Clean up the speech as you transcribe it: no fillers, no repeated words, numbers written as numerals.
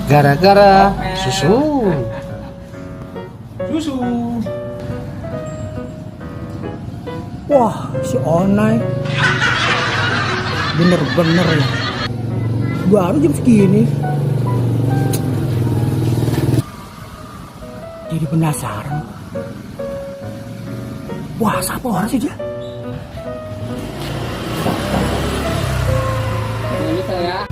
Gara-gara susu. Susu. Wah, si Onai bener-bener ya. Baru jam segini. Jadi penasaran. Wah, siapa orang sih dia? Ini saya.